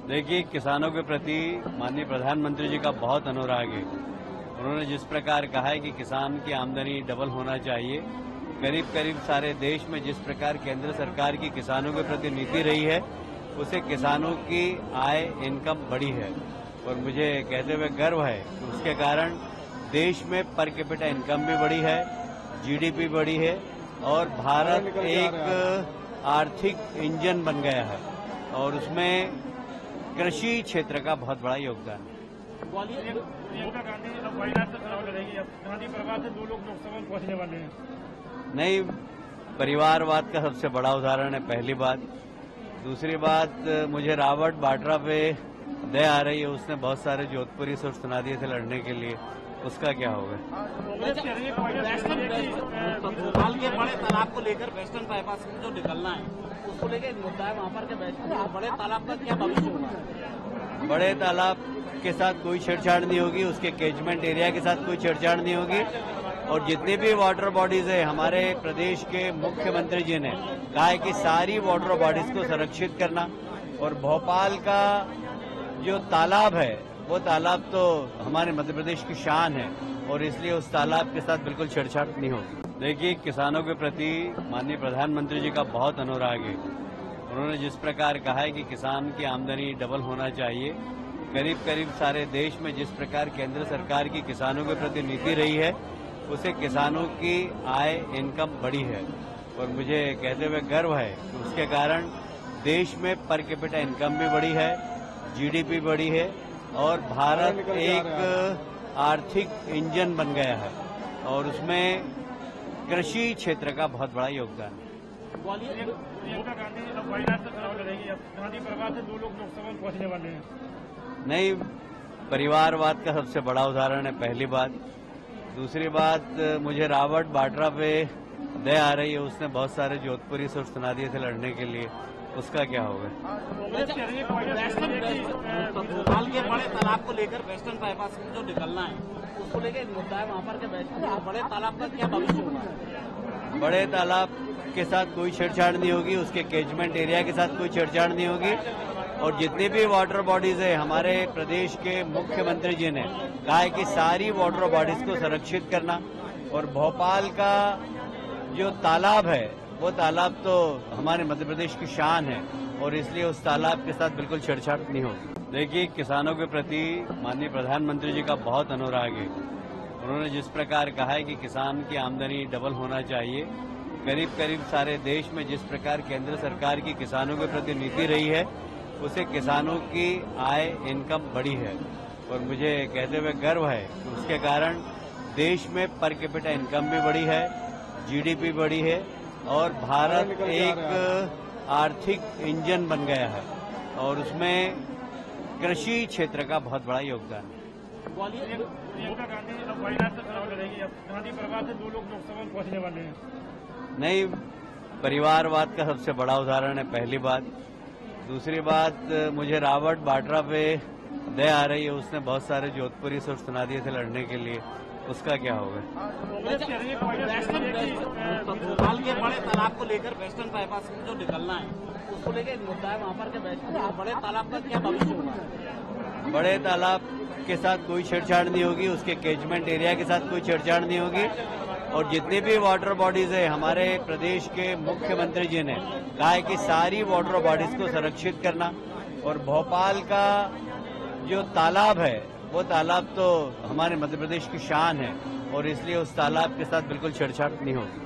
देखिए, किसानों के प्रति माननीय प्रधानमंत्री जी का बहुत अनुराग है। उन्होंने जिस प्रकार कहा है कि किसान की आमदनी डबल होना चाहिए, करीब करीब सारे देश में जिस प्रकार केंद्र सरकार की किसानों के प्रति नीति रही है, उससे किसानों की आय इनकम बढ़ी है। और मुझे कहते हुए गर्व है कि उसके कारण देश में पर कैपिटा इनकम भी बढ़ी है, जीडीपी बढ़ी है और भारत एक आर्थिक इंजन बन गया है और उसमें कृषि क्षेत्र का बहुत बड़ा योगदान है। प्रियंका गांधी अब वायनाड से चुनाव लड़ेंगी। अब गांधी परिवार से 2 लोग लोकसभा में पहुंचने वाले हैं। नहीं, परिवारवाद का सबसे बड़ा उदाहरण है, पहली बात। दूसरी बात, मुझे रॉबर्ट वाड्रा पे दया आ रही है। उसने बहुत सारे जोधपुरी सुर सुना दिए थे लड़ने के लिए, उसका क्या होगा? भोपाल के बड़े तालाब को लेकर वेस्टर्न बाईपास में जो निकलना है उसको लेकर एक मुद्दा है, वहाँ पर के बड़े तालाब का क्या भविष्य होगा? बड़े तालाब के साथ कोई छेड़छाड़ नहीं होगी, उसके कैचमेंट एरिया के साथ कोई छेड़छाड़ नहीं होगी। और जितनी भी वाटर बॉडीज है, हमारे प्रदेश के मुख्यमंत्री जी ने कहा है कि सारी वाटर बॉडीज को संरक्षित करना। और भोपाल का जो तालाब है, वो तालाब तो हमारे मध्य प्रदेश की शान है और इसलिए उस तालाब के साथ बिल्कुल छेड़छाड़ नहीं होगी। देखिए, किसानों के प्रति माननीय प्रधानमंत्री जी का बहुत अनुराग है। उन्होंने जिस प्रकार कहा है कि किसान की आमदनी डबल होना चाहिए, करीब करीब सारे देश में जिस प्रकार केंद्र सरकार की किसानों के प्रति नीति रही है, उससे किसानों की आय इनकम बढ़ी है। और मुझे कहते हुए गर्व है कि उसके कारण देश में पर कैपिटा इनकम भी बढ़ी है, जीडीपी बढ़ी है और भारत एक आर्थिक इंजन बन गया है और उसमें कृषि क्षेत्र का बहुत बड़ा योगदान है। प्रियंका गांधी अब वायनाड से चुनाव लड़ेंगी। अब गांधी परिवार से 2 लोग लोकसभा में पहुंचने वाले हैं। नहीं, परिवारवाद का सबसे बड़ा उदाहरण है, पहली बात। दूसरी बात, मुझे रॉबर्ट वाड्रा पे दया आ रही है। उसने बहुत सारे जोधपुरी सुर सुना दिए थे लड़ने के लिए, उसका क्या होगा? भोपाल के बड़े तालाब को लेकर वेस्टर्न बाईपास में जो निकलना है उसको लेकर एक मुद्दा है, वहाँ पर के बड़े तालाब का क्या भविष्य होगा? बड़े तालाब के साथ कोई छेड़छाड़ नहीं होगी, उसके कैचमेंट एरिया के साथ कोई छेड़छाड़ नहीं होगी। और जितनी भी वाटर बॉडीज है, हमारे प्रदेश के मुख्यमंत्री जी ने कहा है कि सारी वाटर बॉडीज को संरक्षित करना। और भोपाल का जो तालाब है, वो तालाब तो हमारे मध्य प्रदेश की शान है और इसलिए उस तालाब के साथ बिल्कुल छेड़छाड़ नहीं होगी। देखिए, किसानों के प्रति माननीय प्रधानमंत्री जी का बहुत अनुराग है। उन्होंने जिस प्रकार कहा है कि किसान की आमदनी डबल होना चाहिए, करीब करीब सारे देश में जिस प्रकार केंद्र सरकार की किसानों के प्रति नीति रही है, उससे किसानों की आय इनकम बढ़ी है। और मुझे कहते हुए गर्व है कि उसके कारण देश में पर कैपिटा इनकम भी बढ़ी है, जीडीपी बढ़ी है और भारत एक आर्थिक इंजन बन गया है और उसमें कृषि क्षेत्र का बहुत बड़ा योगदान है। प्रियंका गांधी अब वायनाड से चुनाव लड़ेंगी। अब गांधी परिवार से 2 लोग लोकसभा में पहुंचने वाले हैं। नहीं, परिवारवाद का सबसे बड़ा उदाहरण है, पहली बात। दूसरी बात, मुझे रॉबर्ट वाड्रा पे दया आ रही है। उसने बहुत सारे जोधपुरी सुर सुना दिए थे लड़ने के लिए, उसका क्या होगा? भोपाल के बड़े तालाब को लेकर वेस्टर्न बाईपास में जो निकलना है उसको लेकर एक मुद्दा है, वहाँ पर के बड़े तालाब का क्या भविष्य होगा? बड़े तालाब के साथ कोई छेड़छाड़ नहीं होगी, उसके कैचमेंट एरिया के साथ कोई छेड़छाड़ नहीं होगी। और जितनी भी वाटर बॉडीज है, हमारे प्रदेश के मुख्यमंत्री जी ने कहा है कि सारी वाटर बॉडीज को संरक्षित करना। और भोपाल का जो तालाब है, वो तालाब तो हमारे मध्य प्रदेश की शान है और इसलिए उस तालाब के साथ बिल्कुल छेड़छाड़ नहीं होगी।